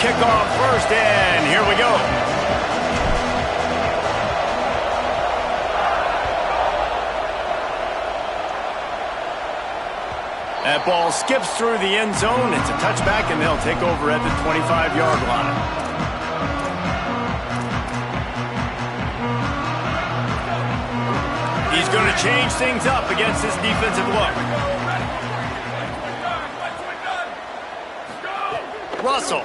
kick off first, and here we go. That ball skips through the end zone. It's a touchback, and they'll take over at the 25-yard line. He's going to change things up against this defensive look. Russell.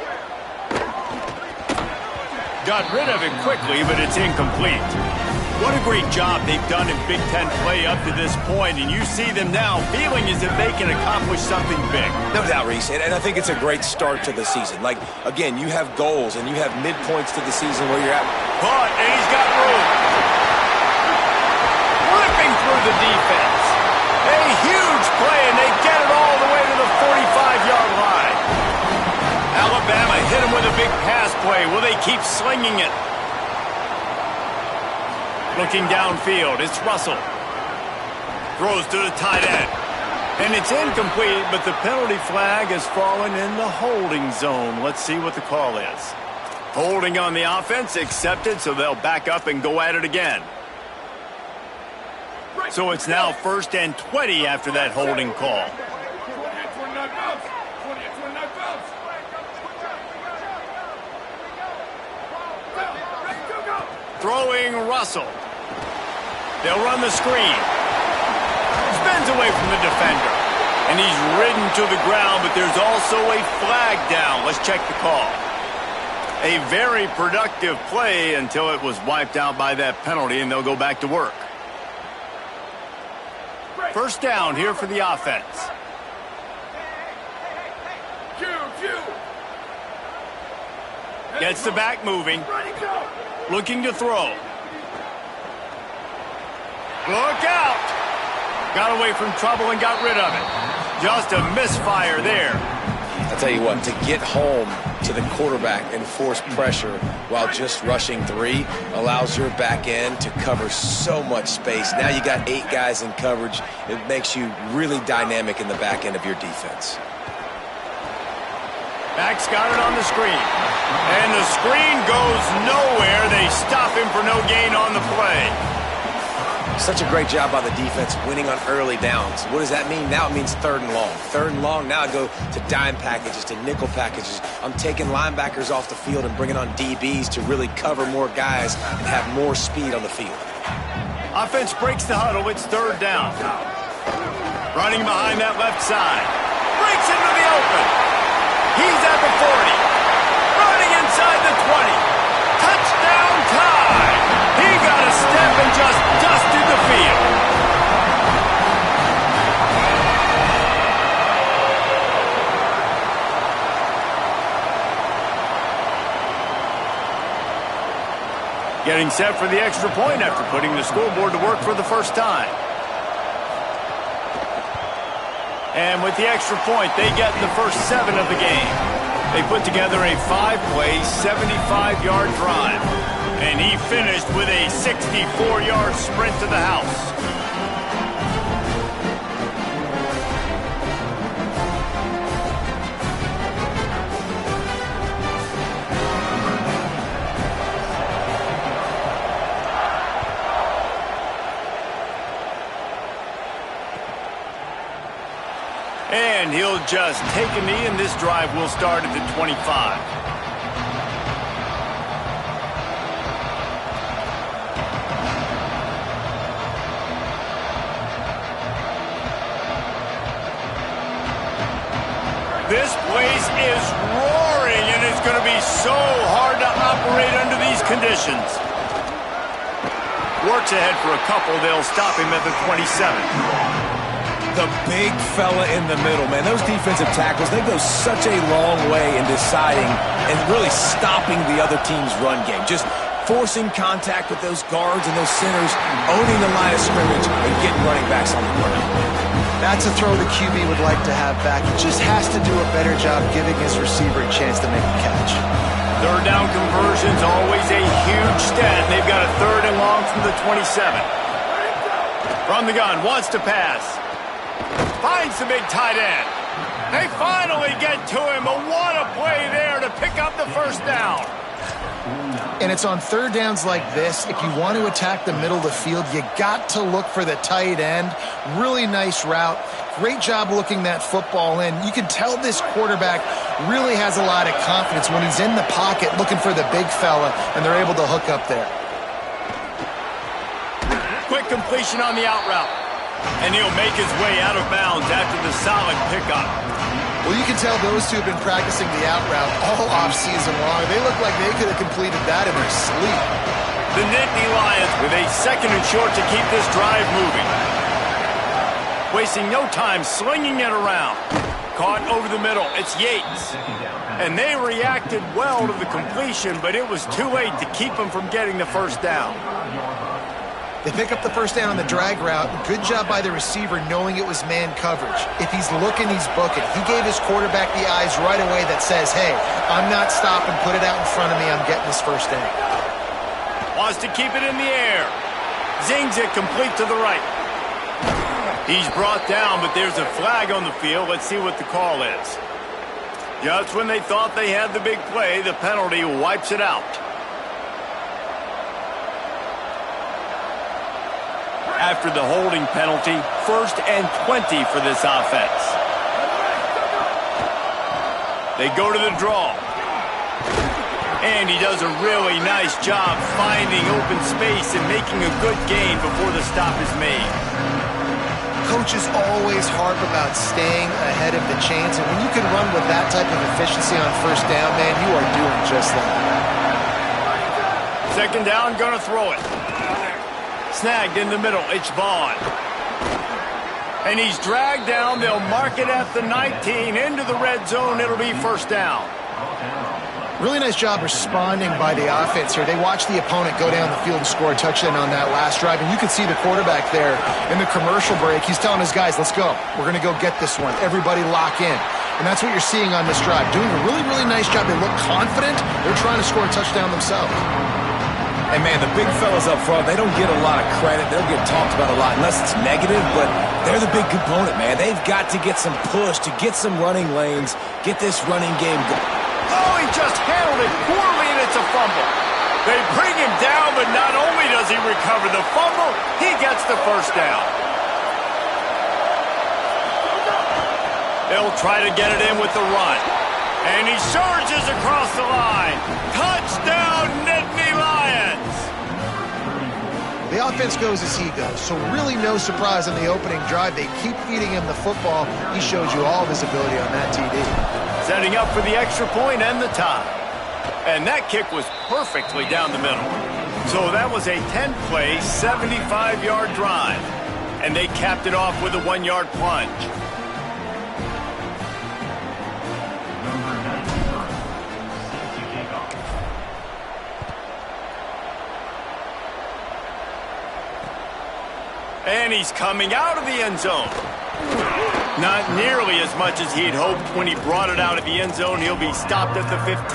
Got rid of it quickly, but it's incomplete. What a great job they've done in Big Ten play up to this point, and you see them now feeling as if they can accomplish something big. No doubt, Reese, and I think it's a great start to the season. Like, again, you have goals and you have midpoints to the season where you're at. But, and he's got room. Ripping through the defense. A huge play, and they get it all the way to the 45-yard line. Alabama hit him with a big pass play. Will they keep slinging it? Looking downfield, it's Russell. Throws to the tight end. And it's incomplete, but the penalty flag has fallen in the holding zone. Let's see what the call is. Holding on the offense, accepted, so they'll back up and go at it again. So it's now 1st and 20 after that holding call. Throwing Russell. They'll run the screen. Spins away from the defender. And he's ridden to the ground, but there's also a flag down. Let's check the call. A very productive play until it was wiped out by that penalty, and they'll go back to work. First down here for the offense. Gets the back moving. Looking to throw. Look out! Got away from trouble and got rid of it. Just a misfire there. I'll tell you what, to get home to the quarterback and force pressure while just rushing 3 allows your back end to cover so much space. Now you got 8 guys in coverage. It makes you really dynamic in the back end of your defense. Back's got it on the screen. And the screen goes nowhere. They stop him for no gain on the play. Such a great job by the defense winning on early downs. What does that mean? Now it means 3rd and long. 3rd and long, now I go to dime packages, to nickel packages. I'm taking linebackers off the field and bringing on DBs to really cover more guys and have more speed on the field. Offense breaks the huddle. It's 3rd down. Running behind that left side. Breaks into the open. He's at the 40. Running inside the 20. Touchdown time. He got a step and just dusted the field. Getting set for the extra point after putting the scoreboard to work for the first time. And with the extra point, they get the first 7 of the game. They put together a 5-play, 75-yard drive. And he finished with a 64-yard sprint to the house. And he'll just take a knee, and this drive will start at the 25. This place is roaring, and it's going to be so hard to operate under these conditions. Works ahead for a couple. They'll stop him at the 27. The big fella in the middle, man. Those defensive tackles, they go such a long way in deciding and really stopping the other team's run game. Just forcing contact with those guards and those centers, owning the line of scrimmage, and getting running backs on the ground. That's a throw the QB would like to have back. He just has to do a better job giving his receiver a chance to make a catch. 3rd down conversion's always a huge stat. They've got a 3rd and long from the 27. From the gun, wants to pass. Finds the big tight end. They finally get to him, but what a play there to pick up the first down. And it's on third downs like this. If you want to attack the middle of the field, you got to look for the tight end. Really nice route. Great job looking that football in. You can tell this quarterback really has a lot of confidence when he's in the pocket looking for the big fella, and they're able to hook up there. Quick completion on the out route. And he'll make his way out of bounds after the solid pickup. Well, you can tell those two have been practicing the out route all offseason long. They look like they could have completed that in their sleep. The Nittany Lions with a 2nd and short to keep this drive moving. Wasting no time slinging it around. Caught over the middle. It's Yates. And they reacted well to the completion, but it was too late to keep them from getting the first down. They pick up the first down on the drag route. Good job by the receiver knowing it was man coverage. If he's looking, he's booking. He gave his quarterback the eyes right away that says, hey, I'm not stopping. Put it out in front of me. I'm getting this first down. Wants to keep it in the air. Zings it complete to the right. He's brought down, but there's a flag on the field. Let's see what the call is. Just when they thought they had the big play, the penalty wipes it out. After the holding penalty, 1st and 20 for this offense. They go to the draw. And he does a really nice job finding open space and making a good gain before the stop is made. Coaches always harp about staying ahead of the chains, and when you can run with that type of efficiency on first down, man, you are doing just that. 2nd down, gonna throw it. Snagged in the middle, it's Vaughn. And he's dragged down. They'll mark it at the 19. Into the red zone, it'll be first down. Really nice job responding by the offense here. They watched the opponent go down the field and score a touchdown on that last drive. And you can see the quarterback there in the commercial break. He's telling his guys, let's go. We're going to go get this one. Everybody lock in. And that's what you're seeing on this drive. Doing a really, really nice job. They look confident. They're trying to score a touchdown themselves. And, man, the big fellas up front, they don't get a lot of credit. They don't get talked about a lot unless it's negative, but they're the big component, man. They've got to get some push to get some running lanes, get this running game going. Oh, he just handled it poorly, and it's a fumble. They bring him down, but not only does he recover the fumble, he gets the first down. They'll try to get it in with the run. And he surges across the line. Touchdown, Nittany Lions! The offense goes as he goes, so really no surprise on the opening drive. They keep feeding him the football. He showed you all of his ability on that TD. Setting up for the extra point and the tie. And that kick was perfectly down the middle. So that was a 10-play, 75-yard drive. And they capped it off with a 1-yard plunge. And he's coming out of the end zone. Not nearly as much as he'd hoped when he brought it out of the end zone. He'll be stopped at the 15.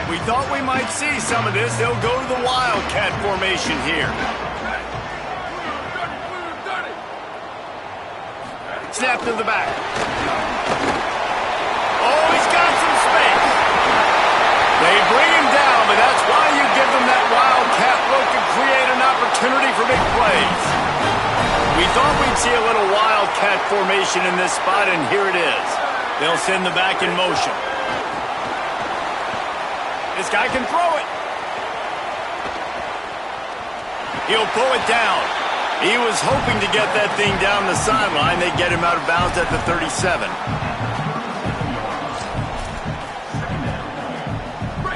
We thought we might see some of this. They'll go to the Wildcat formation here. Snap to the back. Oh, he's got some space. They bring him down, but that's why you give them that Wildcat look and create an opportunity for big plays. We thought we'd see a little Wildcat formation in this spot, and here it is. They'll send the back in motion. This guy can throw it. He'll pull it down. He was hoping to get that thing down the sideline. They get him out of bounds at the 37.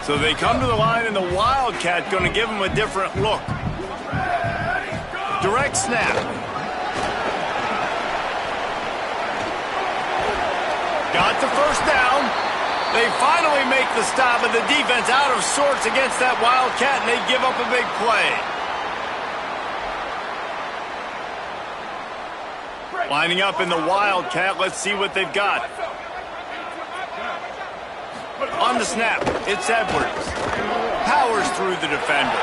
So they come to the line, and the Wildcat going to give him a different look. Direct snap. Got the first down. They finally make the stop, but the defense out of sorts against that Wildcat, and they give up a big play. Lining up in the Wildcat, let's see what they've got. On the snap, it's Edwards. Powers through the defender.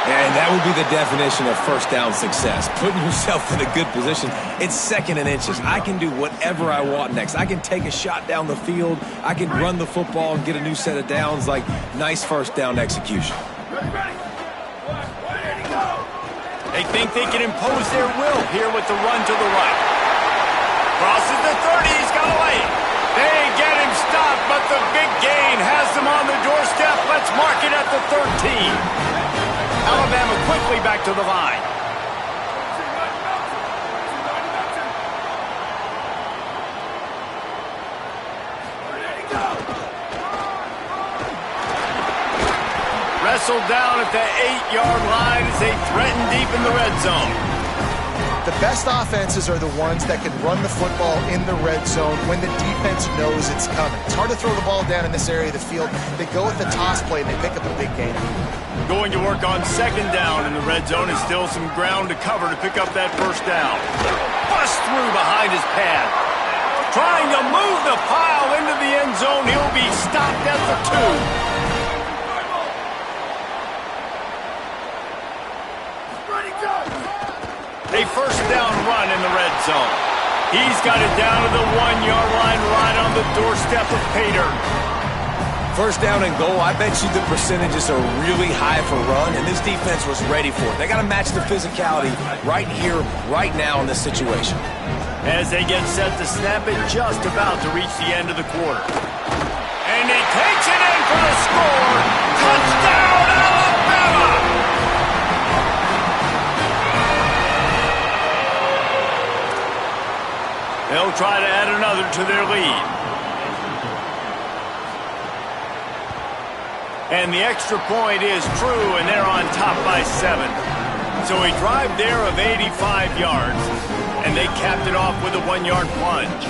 And that would be the definition of first down success. Putting yourself in a good position. It's second and inches. I can do whatever I want next. I can take a shot down the field. I can run the football and get a new set of downs. Like, nice first down execution. They think they can impose their will here with the run to the right. Crosses the 30. He's got away. They get him stopped, but the big gain has them on the doorstep. Let's mark it at the 13. Alabama quickly back to the line. Wrestled down at the 8-yard line as they threaten deep in the red zone. The best offenses are the ones that can run the football in the red zone when the defense knows it's coming. It's hard to throw the ball down in this area of the field. They go with the toss play and they pick up a big gain. Going to work on second down in the red zone is still some ground to cover to pick up that first down. Bust through behind his pad. Trying to move the pile into the end zone. He'll be stopped at the 2. A first down run in the red zone. He's got it down to the 1-yard line right on the doorstep of Pater. First down and goal, I bet you the percentages are really high for run, and this defense was ready for it. They got to match the physicality right here, right now in this situation. As they get set to snap it, just about to reach the end of the quarter. And he takes it in for the score. Touchdown, Alabama! They'll try to add another to their lead. And the extra point is true, and they're on top by 7. So a drive there of 85 yards, and they capped it off with a 1-yard plunge.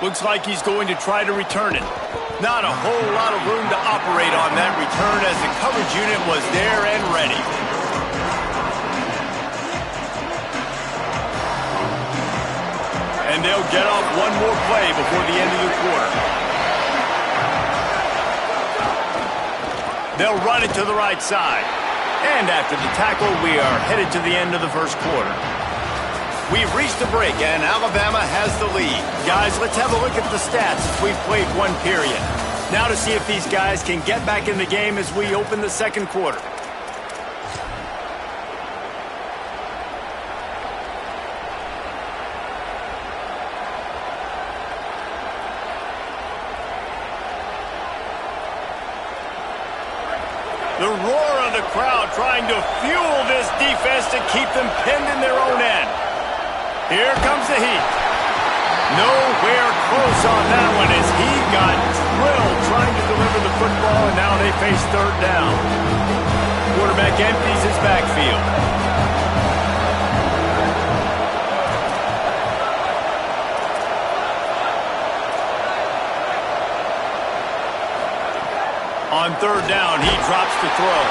Looks like he's going to try to return it. Not a whole lot of room to operate on that return as the coverage unit was there and ready. And they'll get off one more play before the end of the quarter. They'll run it to the right side. And after the tackle, we are headed to the end of the first quarter. We've reached the break, and Alabama has the lead. Guys, let's have a look at the stats as we've played one period. Now to see if these guys can get back in the game as we open the second quarter. The roar of the crowd trying to fuel this defense to keep them pinned in their own end. Here comes the heat. Nowhere close on that one as he got drilled trying to deliver the football, and now they face third down. Quarterback empties his backfield. On third down, he drops the throw.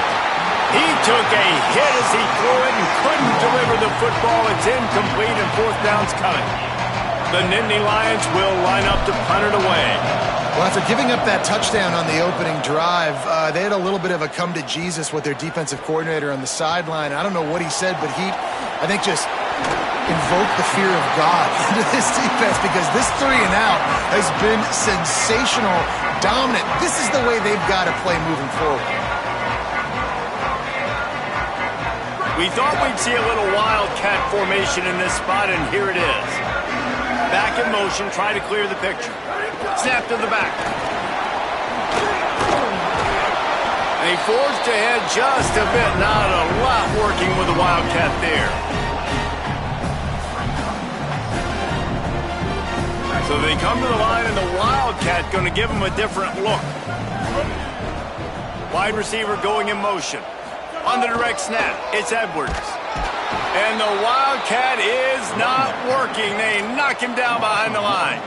He took a hit as he threw it and couldn't deliver the football. It's incomplete and fourth down's coming. The Nittany Lions will line up to punt it away. Well, after giving up that touchdown on the opening drive, they had a little bit of a come to Jesus with their defensive coordinator on the sideline. I don't know what he said, but he, I think, just invoked the fear of God into this defense because this 3 and out has been sensational, dominant. This is the way they've got to play moving forward. We thought we'd see a little wildcat formation in this spot, and here it is. Back in motion, try to clear the picture. Snap to the back. They forged ahead just a bit. Not a lot working with the wildcat there. So they come to the line, and the wildcat going to give them a different look. Wide receiver going in motion. On the direct snap, it's Edwards. And the Wildcat is not working. They knock him down behind the line.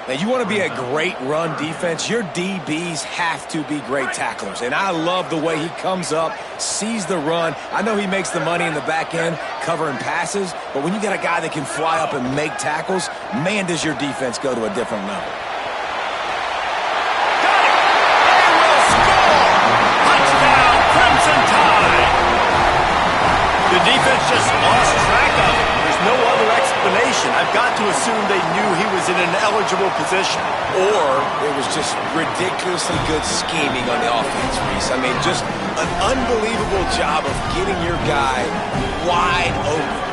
Now, you want to be a great run defense, your DBs have to be great tacklers. And I love the way he comes up, sees the run. I know he makes the money in the back end, covering passes, but when you got a guy that can fly up and make tackles, man, does your defense go to a different level. Got it! They will score! Touchdown, Crimson Tide! The defense just lost track of it. There's no other explanation. I've got to assume they knew he was in an eligible position. Or it was just ridiculously good scheming on the offense, Reese. I mean, just an unbelievable job of getting your guy wide open.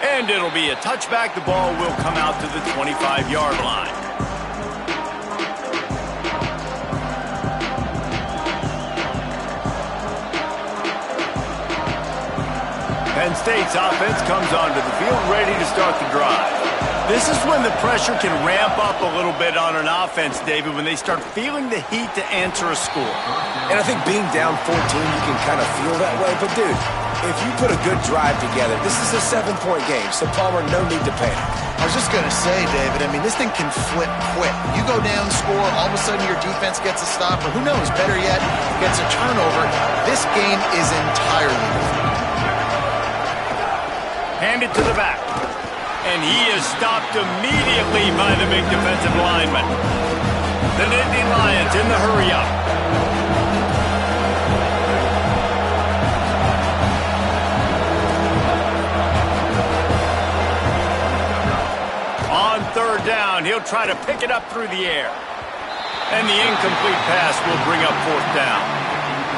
And it'll be a touchback. The ball will come out to the 25-yard line. Penn State's offense comes onto the field ready to start the drive. This is when the pressure can ramp up a little bit on an offense, David, when they start feeling the heat to answer a score. And I think being down 14, you can kind of feel that way. But, dude, if you put a good drive together, this is a 7-point game, so Palmer, no need to panic. I was just going to say, David, I mean, this thing can flip quick. You go down, score, all of a sudden your defense gets a stop, or who knows, better yet, gets a turnover. This game is entirely different. Hand it to the back. And he is stopped immediately by the big defensive lineman. The Nittany Lions in the hurry-up. On third down, he'll try to pick it up through the air. And the incomplete pass will bring up fourth down.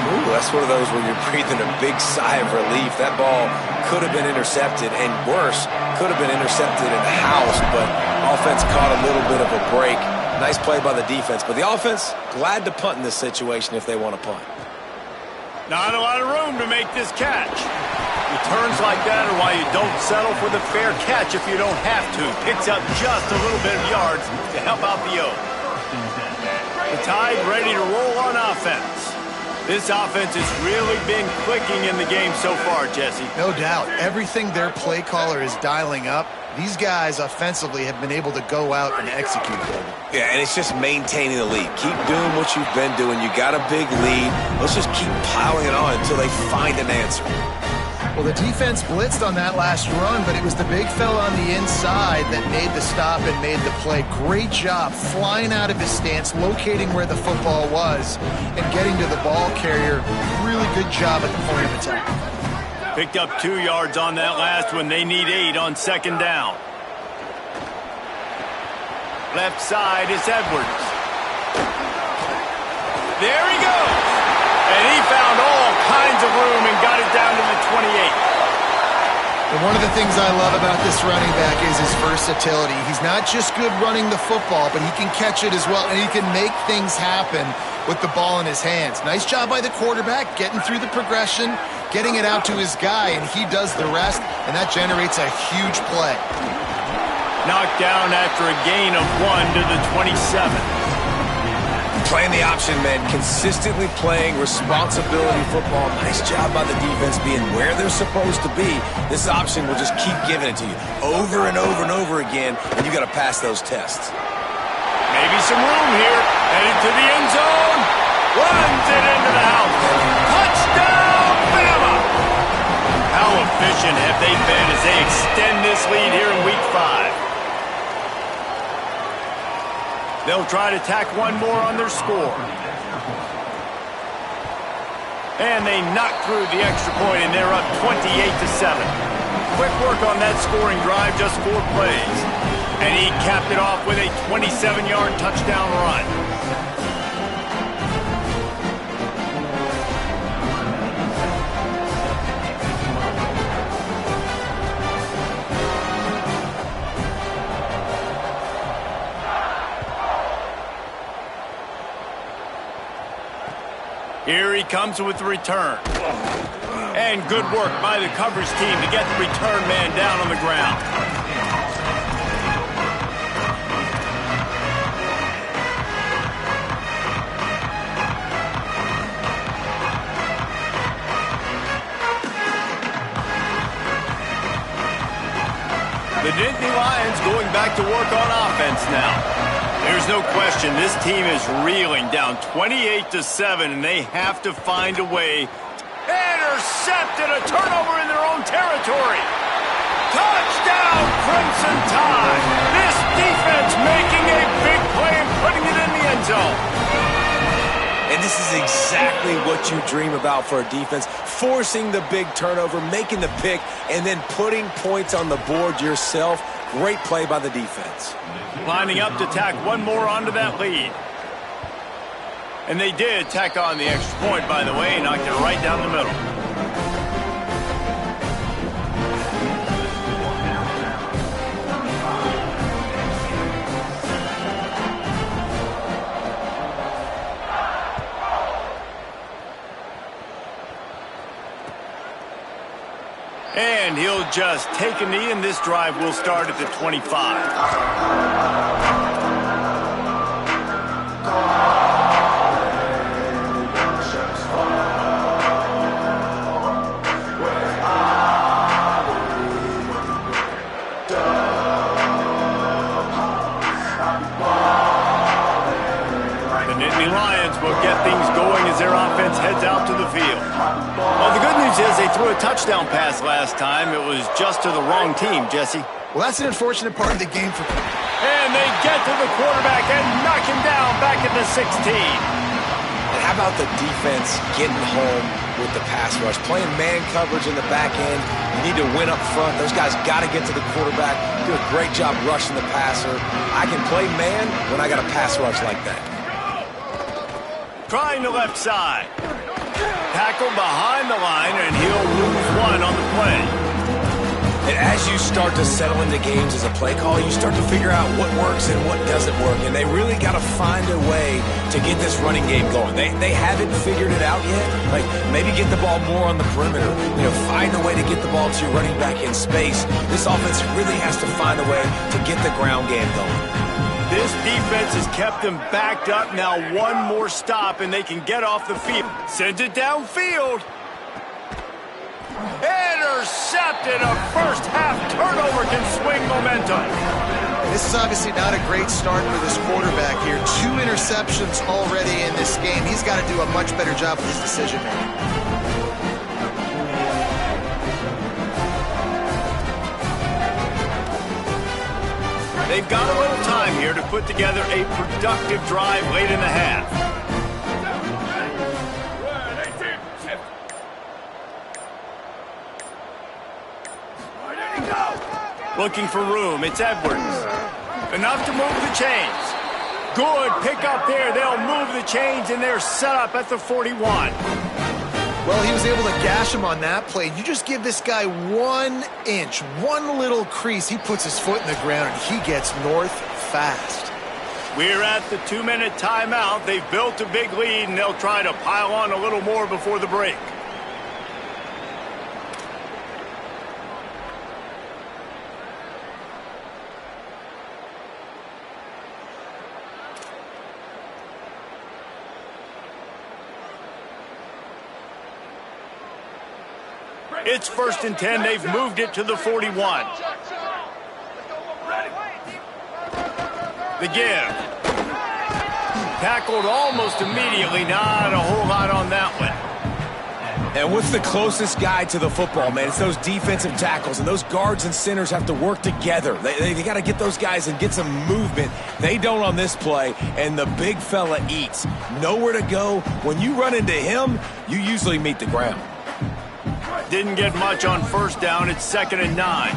Ooh, that's one of those where you're breathing a big sigh of relief. That ball could have been intercepted, and worse, could have been intercepted in the house, but offense caught a little bit of a break. Nice play by the defense, but the offense, glad to punt in this situation if they want to punt. Not a lot of room to make this catch. Returns like that are why you don't settle for the fair catch if you don't have to. Picks up just a little bit of yards to help out the Oak. The Tide ready to roll on offense. This offense has really been clicking in the game so far, Jesse. No doubt. Everything their play caller is dialing up, these guys offensively have been able to go out and execute, David. Yeah, and it's just maintaining the lead. Keep doing what you've been doing. You got a big lead. Let's just keep piling it on until they find an answer. Well, the defense blitzed on that last run, but it was the big fella on the inside that made the stop and made the play. Great job flying out of his stance, locating where the football was, and getting to the ball carrier. Really good job at the point of attack. Picked up 2 yards on that last one. They need 8 on second down. Left side is Edwards. There he goes. And he found all kinds of room and got it down to the 28. And one of the things I love about this running back is his versatility. He's not just good running the football, but he can catch it as well, and he can make things happen with the ball in his hands. Nice job by the quarterback, getting through the progression, getting it out to his guy, and he does the rest, and that generates a huge play. Knocked down after a gain of 1 to the 27. Playing the option, man. Consistently playing responsibility football. Nice job by the defense being where they're supposed to be. This option will just keep giving it to you over and over and over again, and you got to pass those tests. Maybe some room here. Headed to the end zone. Runs it into the house. Touchdown, Bama! How efficient have they been as they extend this lead here in Week 5? They'll try to tack one more on their score. And they knock through the extra point, and they're up 28-7. Quick work on that scoring drive, just 4 plays. And he capped it off with a 27-yard touchdown run. Here he comes with the return. And good work by the coverage team to get the return man down on the ground. The Nittany Lions going back to work on offense now. There's no question this team is reeling, down 28-7, and they have to find a way. Intercepted, a turnover in their own territory. Touchdown, Crimson Tide. This defense making a big play and putting it in the end zone. And this is exactly what you dream about for a defense, forcing the big turnover, making the pick, and then putting points on the board yourself. Great play by the defense. Lining up to tack one more onto that lead. And they did tack on the extra point, by the way, knocked it right down the middle. And he'll just take a knee, and this drive will start at the 25. Will get things going as their offense heads out to the field. Well, the good news is they threw a touchdown pass last time. It was just to the wrong team, Jesse. Well, that's an unfortunate part of the game for them. And they get to the quarterback and knock him down back at the 16. And how about the defense getting home with the pass rush? Playing man coverage in the back end. You need to win up front. Those guys got to get to the quarterback. Do a great job rushing the passer. I can play man when I got a pass rush like that. Trying the left side. Tackle behind the line, and he'll lose one on the play. And as you start to settle into games as a play call, you start to figure out what works and what doesn't work. And they really got to find a way to get this running game going. They haven't figured it out yet. Like, maybe get the ball more on the perimeter. You know, find a way to get the ball to your running back in space. This offense really has to find a way to get the ground game going. This defense has kept them backed up. Now one more stop, and they can get off the field. Sends it downfield. Intercepted. A first-half turnover can swing momentum. This is obviously not a great start for this quarterback here. 2 interceptions already in this game. He's got to do a much better job with his decision-making. They've got a little time here to put together a productive drive late in the half. Looking for room. It's Edwards. Enough to move the chains. Good pick up there. They'll move the chains, and they're set up at the 41. Well, he was able to gash him on that play. You just give this guy 1 inch, one little crease. He puts his foot in the ground, and he gets north fast. We're at the 2-minute timeout. They've built a big lead, and they'll try to pile on a little more before the break. It's 1st and 10. They've moved it to the 41. The give. Tackled almost immediately. Not a whole lot on that one. And what's the closest guy to the football, man? It's those defensive tackles, and those guards and centers have to work together. They got to get those guys and get some movement. They don't on this play, and the big fella eats. Nowhere to go. When you run into him, you usually meet the ground. Didn't get much on 1st down. It's 2nd and 9.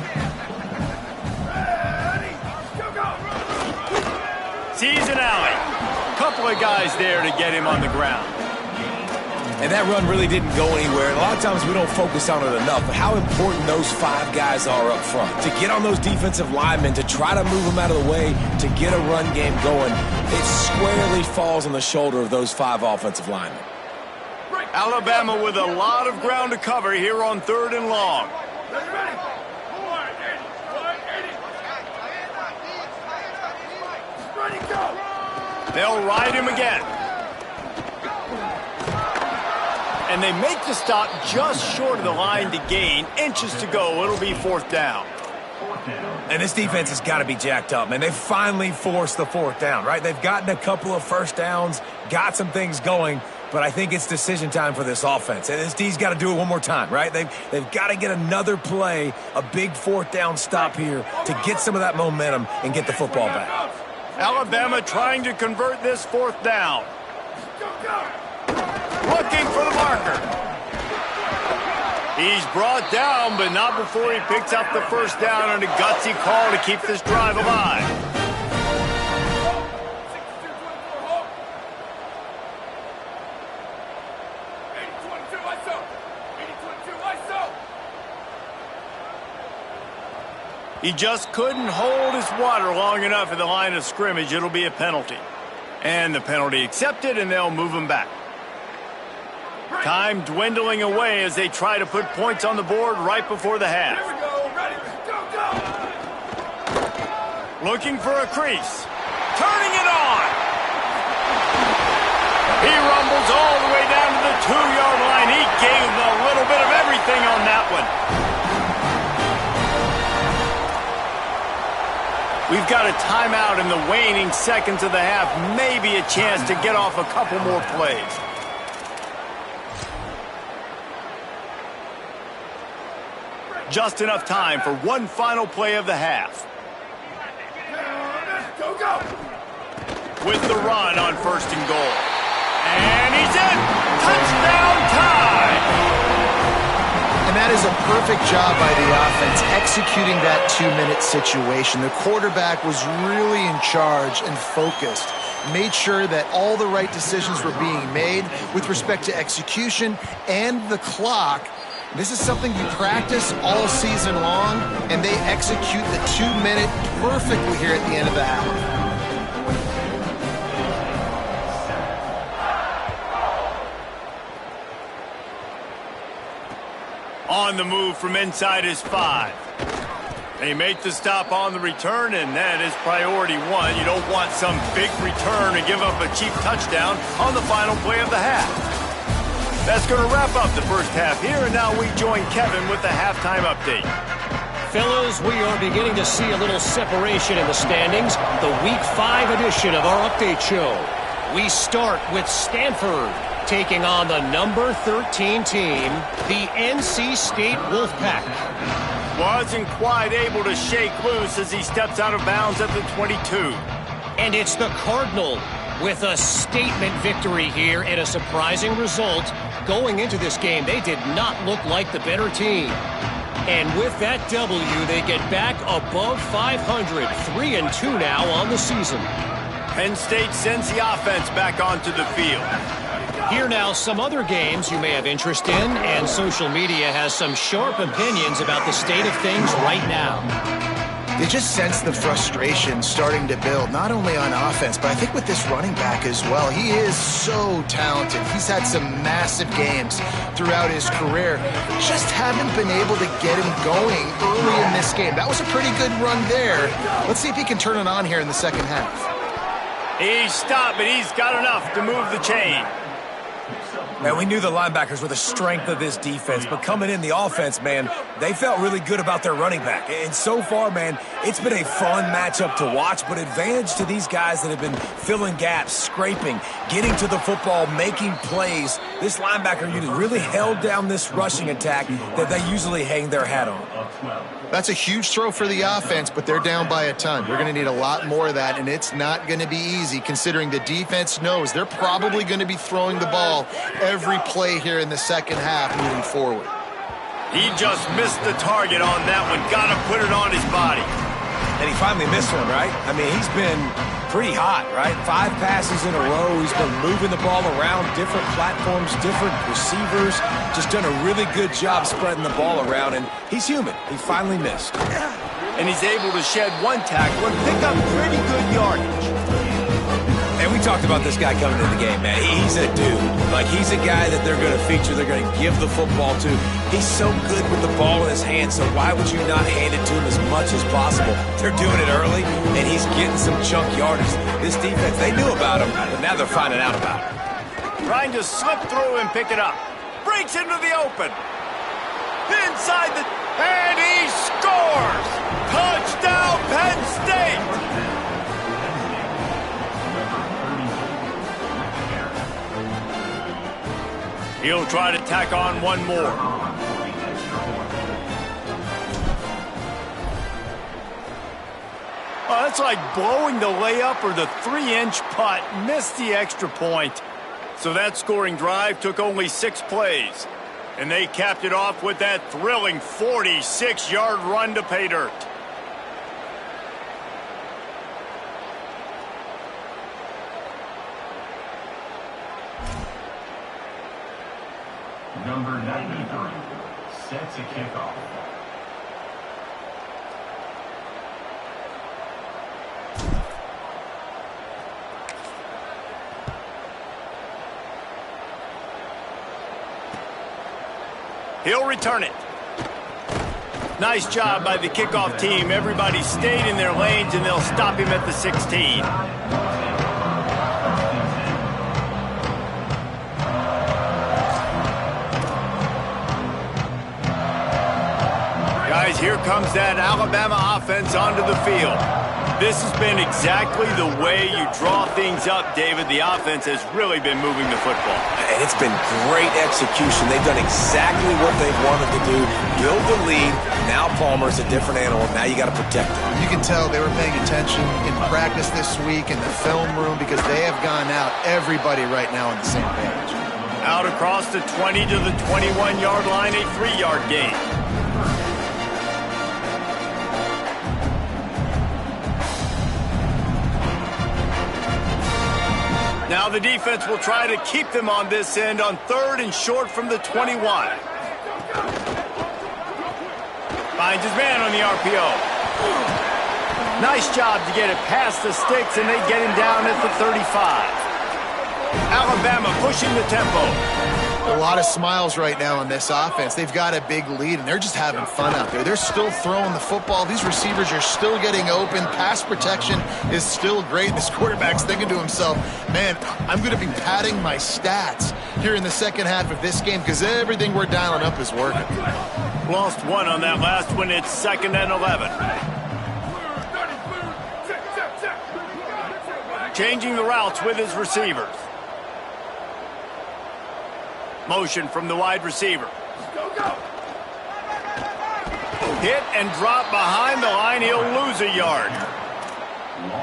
Sees an alley. Couple of guys there to get him on the ground. And that run really didn't go anywhere. A lot of times we don't focus on it enough, but how important those 5 guys are up front. To get on those defensive linemen, to try to move them out of the way, to get a run game going, it squarely falls on the shoulder of those 5 offensive linemen. Alabama with a lot of ground to cover here on 3rd and long. They'll ride him again. And they make the stop just short of the line to gain. Inches to go. It'll be 4th down. And this defense has got to be jacked up, man. They finally forced the fourth down, right? They've gotten a couple of first downs, got some things going, but I think it's decision time for this offense. And this D's got to do it one more time, right? They've got to get another play, a big fourth down stop here to get some of that momentum and get the football back. Alabama trying to convert this fourth down. Looking for the marker. He's brought down, but not before he picks up the first down on a gutsy call to keep this drive alive. He just couldn't hold his water long enough at the line of scrimmage. It'll be a penalty. And the penalty accepted, and they'll move him back. Time dwindling away as they try to put points on the board right before the half. Here we go. Ready? Go, go! Looking for a crease. Turning it on. He rumbles all the way down to the 2-yard line. He gave a little bit of everything on that one. We've got a timeout in the waning seconds of the half. Maybe a chance to get off a couple more plays. Just enough time for one final play of the half. Go, go! With the run on first and goal. And he's in! Touchdown time! And that is a perfect job by the offense, executing that 2-minute situation. The quarterback was really in charge and focused. Made sure that all the right decisions were being made with respect to execution and the clock. This is something you practice all season long, and they execute the 2-minute perfectly here at the end of the half. On the move from inside his 5. They make the stop on the return, and that is priority one. You don't want some big return and give up a cheap touchdown on the final play of the half. That's going to wrap up the first half here, and now we join Kevin with the halftime update. Fellas, we are beginning to see a little separation in the standings. The Week 5 edition of our update show. We start with Stanford taking on the number 13 team, the NC State Wolfpack. Wasn't quite able to shake loose as he steps out of bounds at the 22. And it's the Cardinal with a statement victory here and a surprising result. Going into this game, they did not look like the better team. And with that W, they get back above 500, 3-2 now on the season. Penn State sends the offense back onto the field. Here now, some other games you may have interest in, and social media has some sharp opinions about the state of things right now. You just sense the frustration starting to build, not only on offense, but I think with this running back as well. He is so talented. He's had some massive games throughout his career. Just haven't been able to get him going early in this game. That was a pretty good run there. Let's see if he can turn it on here in the second half. He's stopped, but he's got enough to move the chain. Man, we knew the linebackers were the strength of this defense, but coming in the offense, man, they felt really good about their running back. And so far, man, it's been a fun matchup to watch, but advantage to these guys that have been filling gaps, scraping, getting to the football, making plays. This linebacker unit really held down this rushing attack that they usually hang their hat on. That's a huge throw for the offense, but they're down by a ton. We're going to need a lot more of that, and it's not going to be easy considering the defense knows they're probably going to be throwing the ball every play here in the second half moving forward. He just missed the target on that one. Got to put it on his body. And he finally missed one, right? I mean, he's been pretty hot, right? 5 passes in a row. He's been moving the ball around different platforms, different receivers. Just done a really good job spreading the ball around, and he's human. He finally missed. And he's able to shed one tackle and pick up pretty good yardage. And we talked about this guy coming into the game, man. He's a dude. Like, he's a guy that they're going to feature, they're going to give the football to. He's so good with the ball in his hand, so why would you not hand it to him as much as possible? They're doing it early, and he's getting some chunk yardage. This defense, they knew about him, but now they're finding out about it. Trying to slip through and pick it up. Breaks into the open. Inside the... And he scores! He'll try to tack on one more. Oh, that's like blowing the layup or the 3-inch putt. Missed the extra point. So that scoring drive took only 6 plays. And they capped it off with that thrilling 46-yard run to pay dirt. Number 93 sets a kickoff. He'll return it. Nice job by the kickoff team. Everybody stayed in their lanes, and they'll stop him at the 16. Guys, here comes that Alabama offense onto the field. This has been exactly the way you draw things up, David. The offense has really been moving the football. And it's been great execution. They've done exactly what they've wanted to do. Build the lead. Now Palmer's a different animal. Now you got to protect him. You can tell they were paying attention in practice this week in the film room because they have gone out, everybody right now on the same page. Out across the 20 to the 21-yard line, a 3-yard gain. Now the defense will try to keep them on this end on 3rd and short from the 21. Finds his man on the RPO. Nice job to get it past the sticks, and they get him down at the 35. Alabama pushing the tempo. A lot of smiles right now on this offense. They've got a big lead, and they're just having fun out there. They're still throwing the football. These receivers are still getting open. Pass protection is still great. This quarterback's thinking to himself, man, I'm going to be padding my stats here in the second half of this game because everything we're dialing up is working. Lost one on that last one. It's 2nd and 11. Changing the routes with his receivers. Motion from the wide receiver. Hit and drop behind the line. He'll lose a yard.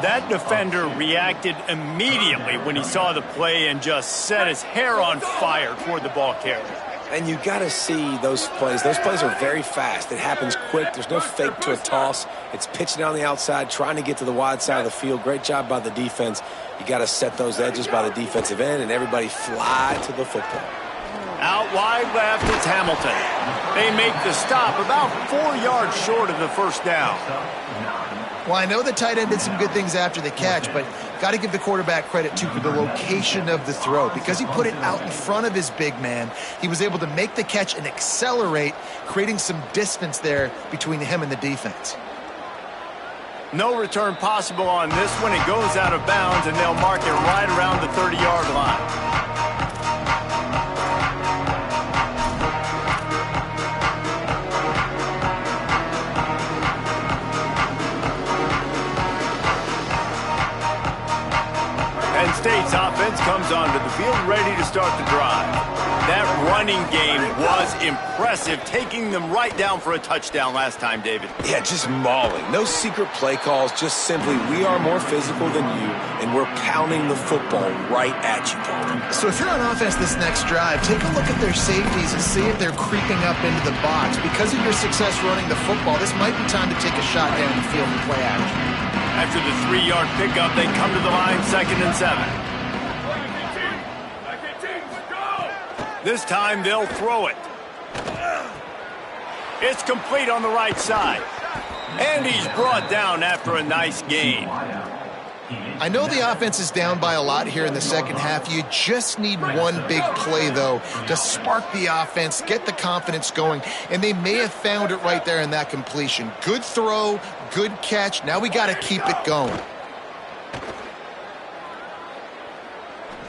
That defender reacted immediately when he saw the play and just set his hair on fire toward the ball carrier. And you got to see those plays. Those plays are very fast. It happens quick. There's no fake to a toss. It's pitching down the outside, trying to get to the wide side of the field. Great job by the defense. You got to set those edges by the defensive end, and everybody fly to the football. Out wide left, it's Hamilton. They make the stop about 4 yards short of the first down. Well, I know the tight end did some good things after the catch, but got to give the quarterback credit, too, for the location of the throw. Because he put it out in front of his big man, he was able to make the catch and accelerate, creating some distance there between him and the defense. No return possible on this one. It goes out of bounds, and they'll mark it right around the 30-yard line. State's offense comes onto the field ready to start the drive. That running game was impressive, taking them right down for a touchdown last time, David. Yeah, just mauling. No secret play calls, just simply we are more physical than you, and we're pounding the football right at you, Paul. So if you're on offense this next drive, take a look at their safeties and see if they're creeping up into the box. Because of your success running the football, this might be time to take a shot down the field and play action. After the 3-yard pickup, they come to the line 2nd and 7. This time they'll throw it. It's complete on the right side. And he's brought down after a nice gain. I know the offense is down by a lot here in the second half. You just need one big play, though, to spark the offense, get the confidence going, and they may have found it right there in that completion. Good throw, good catch. Now we got to keep it going.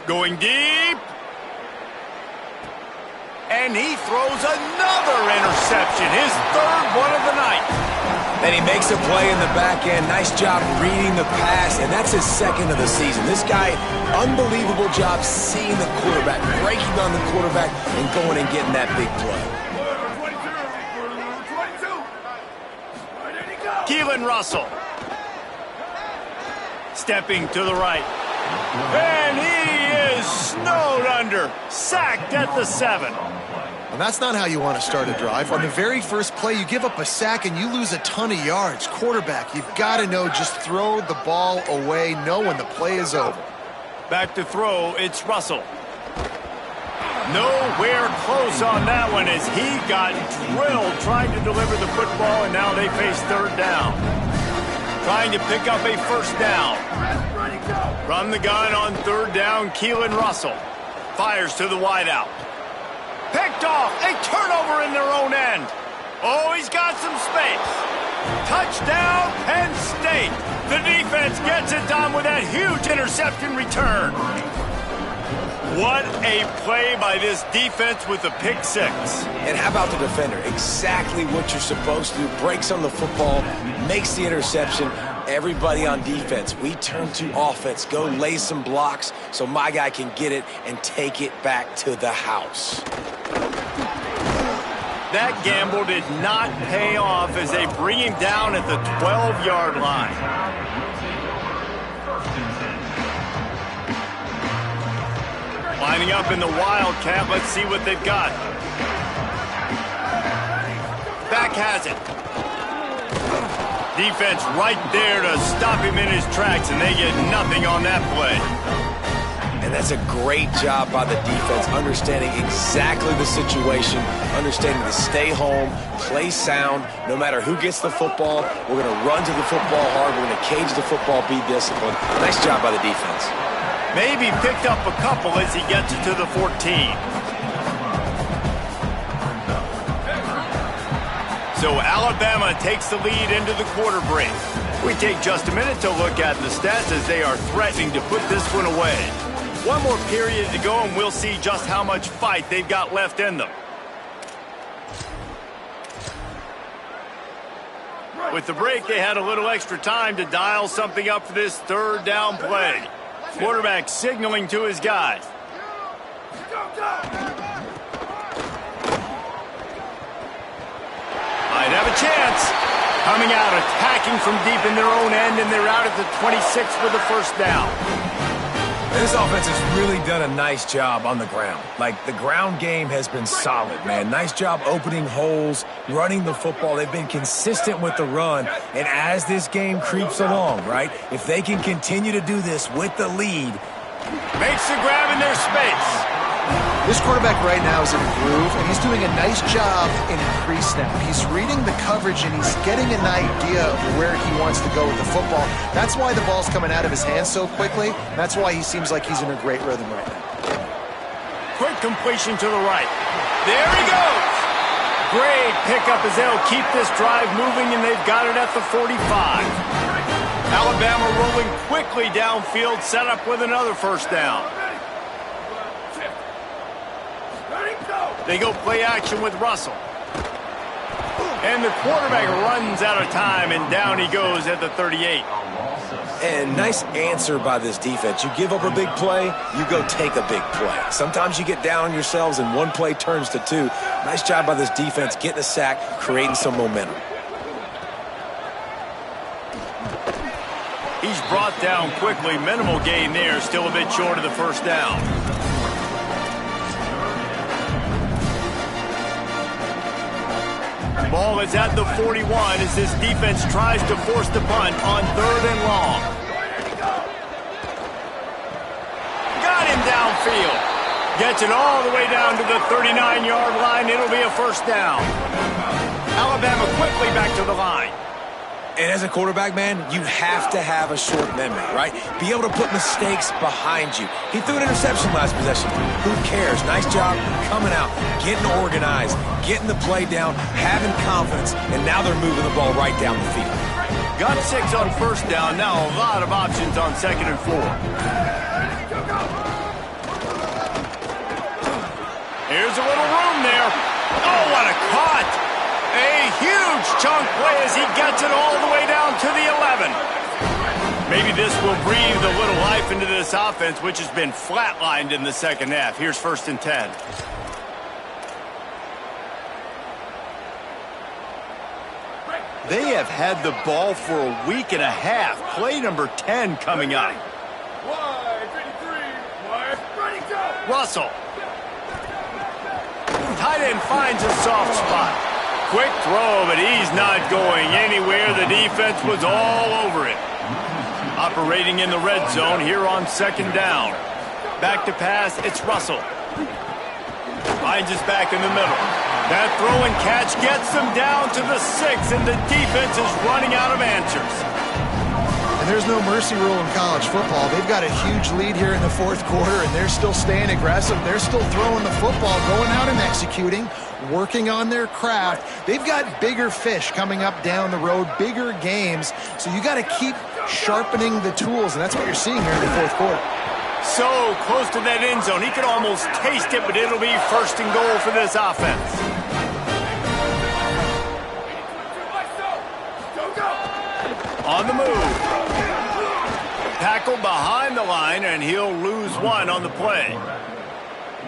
Going deep. And he throws another interception, his 3rd one of the night. And he makes a play in the back end. Nice job reading the pass, and that's his second of the season. This guy, unbelievable job seeing the quarterback, breaking on the quarterback, and going and getting that big play. Keelan Russell. Stepping to the right. And he is snowed under. Sacked at the 7. And that's not how you want to start a drive. On the very first play, you give up a sack and you lose a ton of yards. Quarterback, you've got to know, just throw the ball away, know when the play is over. Back to throw, it's Russell. Nowhere close on that one as he got drilled trying to deliver the football, and now they face third down. Trying to pick up a first down. From the gun on third down, Keelan Russell fires to the wideout. Picked off, a turnover in their own end. Oh, he's got some space. Touchdown, Penn State. The defense gets it done with that huge interception return. What a play by this defense with the pick six. And how about the defender? Exactly what you're supposed to do. Breaks on the football, makes the interception. Everybody on defense, we turn to offense. Go lay some blocks so my guy can get it and take it back to the house. That gamble did not pay off as they bring him down at the 12-yard line. Lining up in the Wildcat. Let's see what they've got. Back has it. Defense right there to stop him in his tracks, and they get nothing on that play. And that's a great job by the defense, understanding exactly the situation, understanding to stay home, play sound. No matter who gets the football, we're going to run to the football hard. We're going to cage the football, be disciplined. Nice job by the defense. Maybe picked up a couple as he gets it to the 14. So Alabama takes the lead into the quarter break. We take just a minute to look at the stats as they are threatening to put this one away. One more period to go, and we'll see just how much fight they've got left in them. With the break, they had a little extra time to dial something up for this third down play. Quarterback signaling to his guys. Might have a chance. Coming out, attacking from deep in their own end, and they're out at the 26 with the first down. This offense has really done a nice job on the ground. Like, the ground game has been solid, man. Nice job opening holes, running the football. They've been consistent with the run. And as this game creeps along, right, if they can continue to do this with the lead. Makes the grab in their space. This quarterback right now is in a groove, and he's doing a nice job in pre-snap. He's reading the coverage, and he's getting an idea of where he wants to go with the football. That's why the ball's coming out of his hands so quickly. That's why he seems like he's in a great rhythm right now. Quick completion to the right. There he goes. Great pickup as they'll keep this drive moving, and they've got it at the 45. Alabama rolling quickly downfield, set up with another first down. They go play action with Russell. And the quarterback runs out of time, and down he goes at the 38. And nice answer by this defense. You give up a big play, you go take a big play. Sometimes you get down on yourselves and one play turns to two. Nice job by this defense getting a sack, creating some momentum. He's brought down quickly. Minimal gain there, still a bit short of the first down. Ball is at the 41 as this defense tries to force the punt on third and long. Got him downfield. Gets it all the way down to the 39-yard line. It'll be a first down. Alabama quickly back to the line. And as a quarterback, man, you have to have a short memory, right? Be able to put mistakes behind you. He threw an interception last possession. Who cares? Nice job coming out, getting organized, getting the play down, having confidence, and now they're moving the ball right down the field. Got 6 on first down. Now a lot of options on second and 4. Here's a little room there. Oh, what a cut! A huge chunk play as he gets it all the way down to the 11. Maybe this will breathe a little life into this offense, which has been flatlined in the second half. Here's 1st and 10. They have had the ball for a week and a half. Play number 10 coming up. Russell. Tight end finds a soft spot. Quick throw, but he's not going anywhere. The defense was all over it. Operating in the red zone here on 2nd down. Back to pass, it's Russell. Finds us back in the middle. That throw and catch gets them down to the 6, and the defense is running out of answers. And there's no mercy rule in college football. They've got a huge lead here in the 4th quarter, and they're still staying aggressive. They're still throwing the football, going out and executing, working on their craft. They've got bigger fish coming up down the road, bigger games. So you got to keep sharpening the tools, and that's what you're seeing here in the 4th quarter. So close to that end zone. He could almost taste it, but it'll be 1st and goal for this offense. On the move. Tackle behind the line, and he'll lose 1 on the play.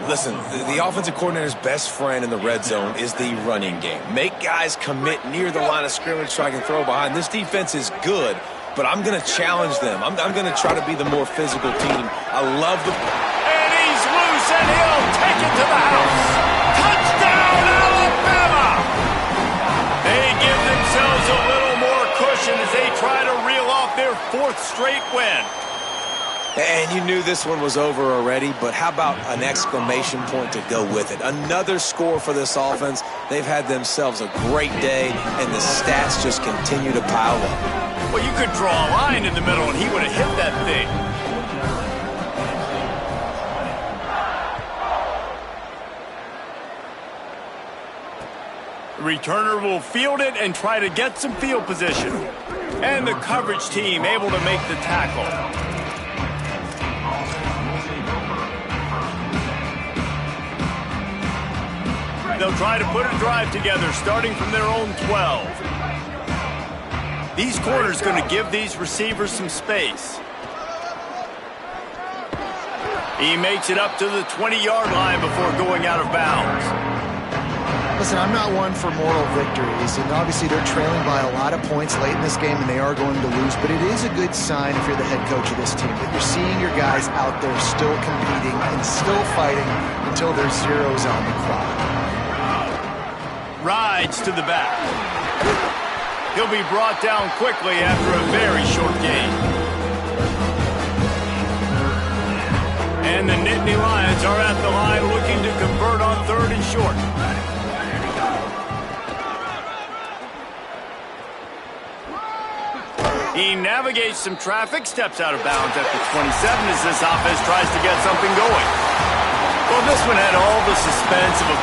Listen, the offensive coordinator's best friend in the red zone is the running game. Make guys commit near the line of scrimmage so I can throw behind. This defense is good, but I'm going to challenge them. I'm going to try to be the more physical team. I love the... And he's loose, and he'll take it to the house. Touchdown, Alabama! They give themselves a little more cushion as they try to reel off their 4th straight win. And you knew this one was over already, but how about an exclamation point to go with it? Another score for this offense. They've had themselves a great day, and the stats just continue to pile up. Well, you could draw a line in the middle, and he would have hit that thing. The returner will field it and try to get some field position. And the coverage team able to make the tackle. They'll try to put a drive together, starting from their own 12. These corners going to give these receivers some space. He makes it up to the 20-yard line before going out of bounds. Listen, I'm not one for moral victories, and obviously they're trailing by a lot of points late in this game, and they are going to lose, but it is a good sign if you're the head coach of this team that you're seeing your guys out there still competing and still fighting until there's zeros on the clock. Rides to the back. He'll be brought down quickly after a very short gain. And the Nittany Lions are at the line looking to convert on 3rd and short. He navigates some traffic, steps out of bounds at the 27 as this offense tries to get something going. Well, this one had all the suspense of a